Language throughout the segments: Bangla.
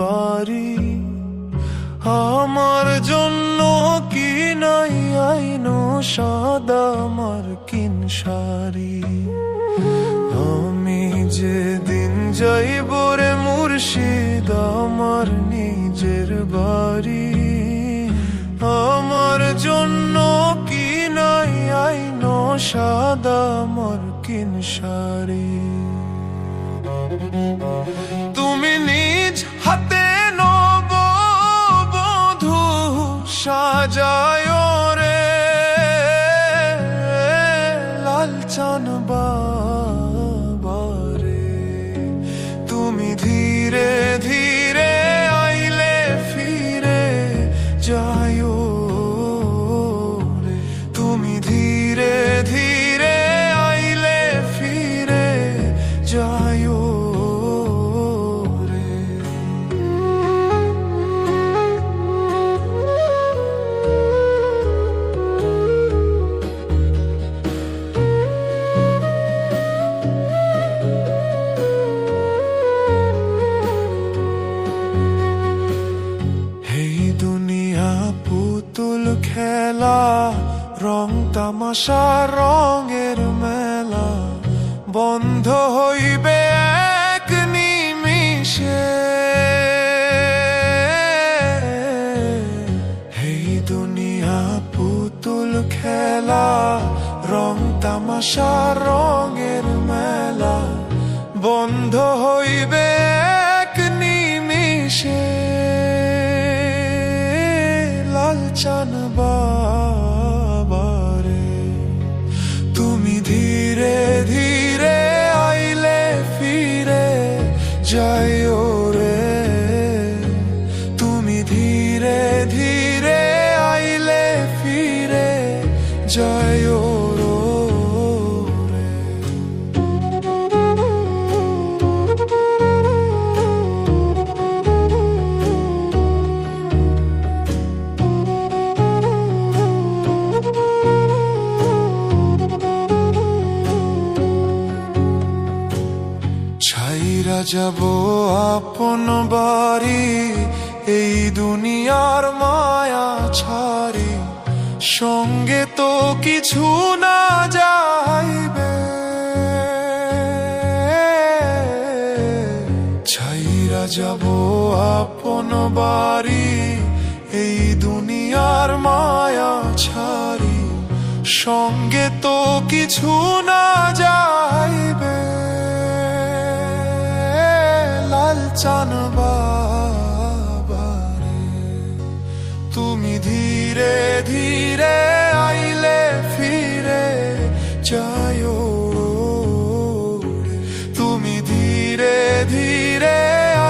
বাড়ি। আমার জন্য কি নাই আইনো সাদা মার্কিন শাড়ি। আমি যেদিন যাইব রে মুর্শিদ আমার নিজের বাড়ি, আমার জন্য কি নাই আইনো সাদা মার্কিন শাড়ি। তুমি নিজ হাতে নববধূ সাজায় রে লালচান বাবারে। তুমি ধীরে ধীরে আইলে ফিরে যায়ো রে। তুমি ধীরে ধীরে আইলে ফিরে যায়ো। পুতুল খেলা রং তামাশা রঙের মেলা বন্ধ হইবে এক নিমিষে। এই দুনিয়া পুতুল খেলা রং তামাশা রঙের মেলা বন্ধ হইবে এক নিমিষে। লালচান বাবারে তুমি ধীরে ধীরে আইলে ফিরে যাইও রে। তুমি ধীরে ধীরে আইলে ফিরে যাইও রে। ছাইরা যাব আপন বাড়ি এই দুনিয়ার মায়া ছাড়ি, সঙ্গে তো কিছু না যাইবে। ছাইরা যাব আপন বাড়ি এই দুনিয়ার মায়া ছাড়ি, সঙ্গে তো কিছু না যাইবে। লালচান বাবারে তুমি ধীরে ধীরে আইলে ফিরে যাইও রে। তুমি ধীরে ধীরে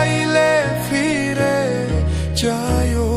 আইলে ফিরে যাইও।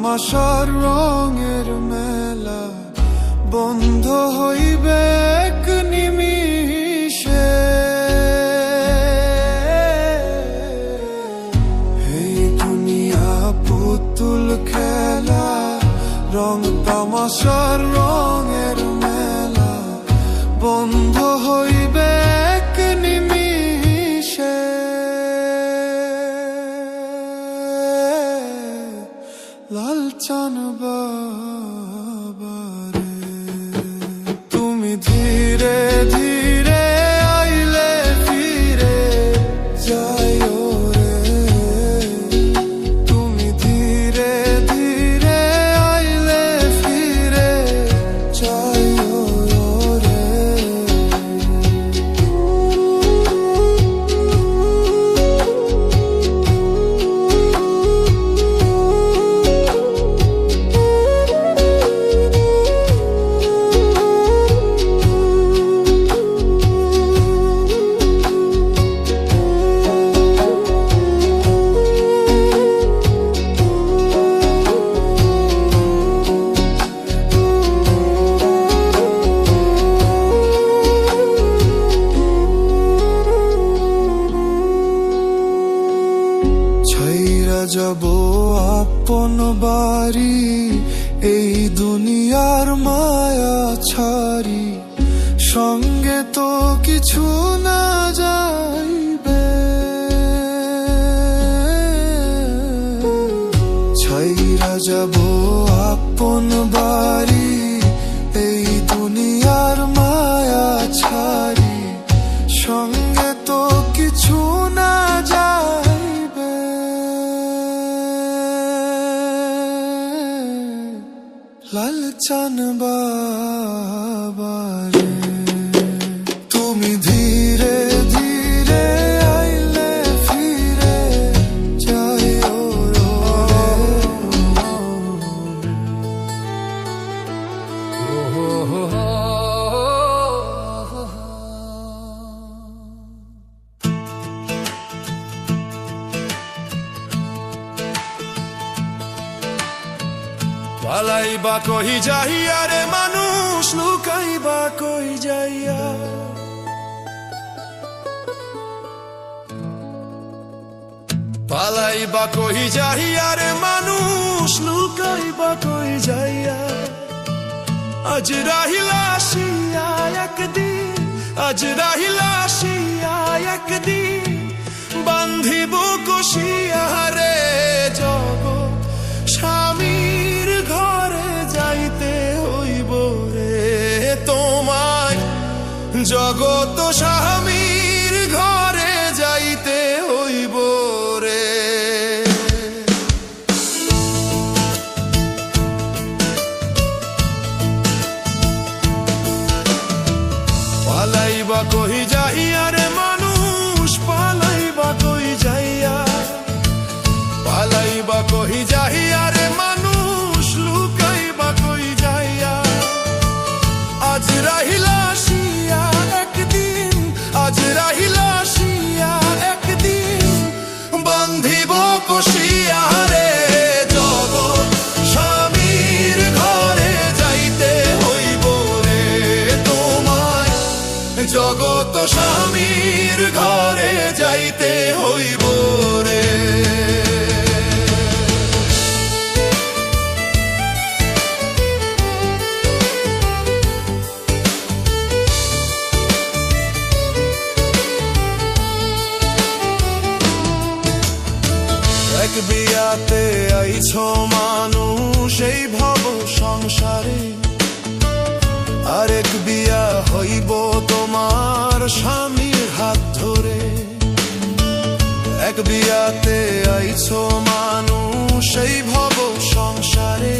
তামাশার রঙের মেলা বন্ধ হইবে এক নিমিষে। এই দুনিয়া পুতুল খেলা, রং তামাশার রঙের মেলা বন্ধ হইবে এক নিমিষে। লালচান বাবারে তুমি ধীরে ধীরে আইলে ফিরে যাইও রে। তুমি ধীরে ধীরে আইলে ফিরে যাইও রে। ছাইরা যাব আপন বাড়ি, এই দুনিয়ার মায়া ছাড়ি, সঙ্গে তো কিছু না যাইবে। ছাইরা যাব আপন বাড়ি, এই দুনিয়ার মায়া ছাড়ি, সঙ্গে তো কিছু না যাইবে। লালচান বাবারে তুমি ধীরে ধীরে আইলে ফিরে যাইও রে। পালাইবা কই যাইয়া রে মানুষ, লুকাইবা কই যাইয়া। পালাইবা কই যাইয়া রে মানুষ, লুকাইবা কই যাইয়া। আজ রাহিলা আসিয়া একদিন, আজ রাহিলা আসিয়া একদিন, বান্ধিব কষিয়া রে জগৎ স্বামীর ঘরে যাইতে হইব রে তোমায়। জগৎ স্বামীর ঘরে যাইতে হইব রে। পালাইবা কই যাইয়া রে মানুষ, পালাইবা কই যাইয়া। পালাইবা কই যাইয়া রে মানুষ, লুকাইবা কই যাইয়া। আজ রাহিলা আসিয়া একদিন, আজ রাহিলা আসিয়া একদিন, বান্ধিব কষিয়া রে জগৎ স্বামীর ঘরে যাইতে হইব রে তোমায়। জগৎ স্বামীর ঘরে যাইতে হইব রে। এক বিয়াতে আইছো মানুষ এই ভব সংসারে, আরেক বিয়া হইব তোমার স্বামীর হাত ধরে। এক বিয়াতে আইছো মানুষ এই ভব সংসারে,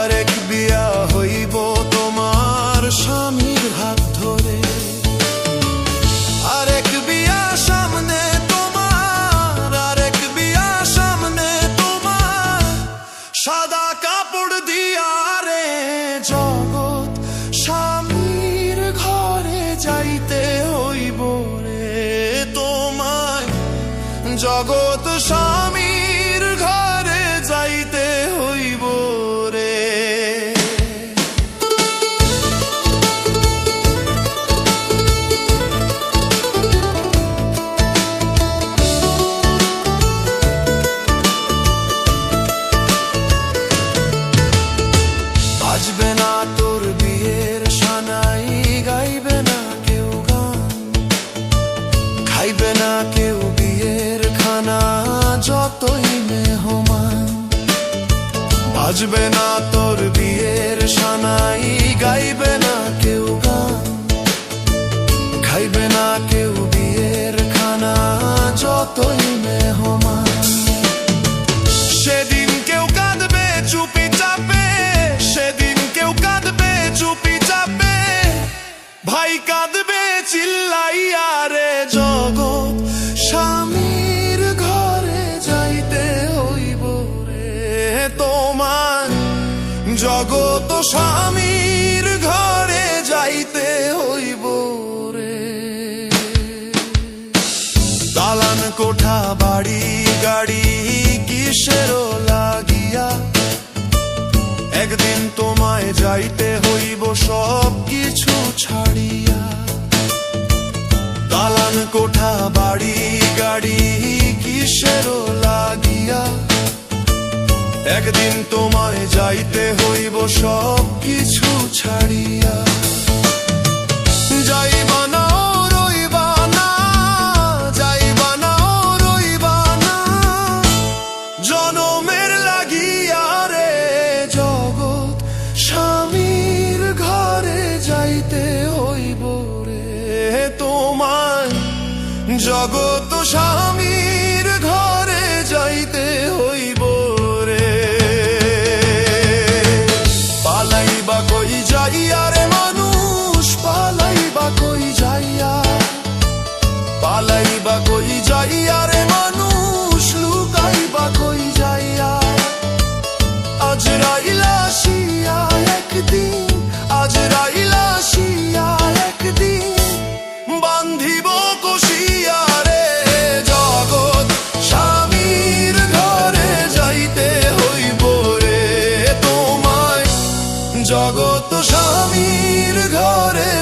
আরেক বিয়া হইব তোমার স্বামীর হাত ধরে। আরেক বিয়া সামনে তোমার, আরেক বিয়া সামনে তোমার, সাদা কাপড় দিয়া রে জগৎ স্বামীর ঘরে যাইতে হইব রে তোমায়। জগৎ স্বামীর ঘরে যাইতে বাজবে না তোর বিয়ের সানাই, গাইবে না কেউ গান, খাইবে না কেউ বিয়ের খানা, যতই মেহমান। সেদিন কেউ কাঁদবে চুপি চাপে, সেদিন কেউ কাঁদবে চুপি চাপে, ভাই কাঁদবে চিল্লাইয়া রে। জগৎ স্বামীর ঘরে যাইতে হইব রে তোমার, জগৎ স্বামীর ঘরে যাইতে হইব রে। দালান কোঠা বাড়ি গাড়ি কিসেরও লাগিয়া, একদিন তোমায় যাইতে হইব সব কিছু ছাড়িয়া। দালান কোঠা বাড়ি গাড়ি কিসেরও লাগিয়া, একদিন তোমায় যাইতে হইব সব কিছু ছাড়িয়া। যাইবা না রইবা না, যাইবা না রইবা না, জনমের লাগিয়া রে। জগৎ স্বামীর ঘরে যাইতে হইব রে তোমায়, জগৎ স্বামীর ঘরে যাইতে হইব রে। পালাইবা কই যাইয়া রে মানুষ, পালাইবা কই যাইয়া, পালাইবা কই যাইয়া রে মানুষ, লুকাইবা কই যাইয়া। আজরাইল আসিয়া একদিন, আজরাইল আসিয়া একদিন, বান্ধিব কষিয়া রে। জগৎ স্বামীর ঘরে যাইতে হইব রে তোমায়, জগৎ স্বামীর ঘরে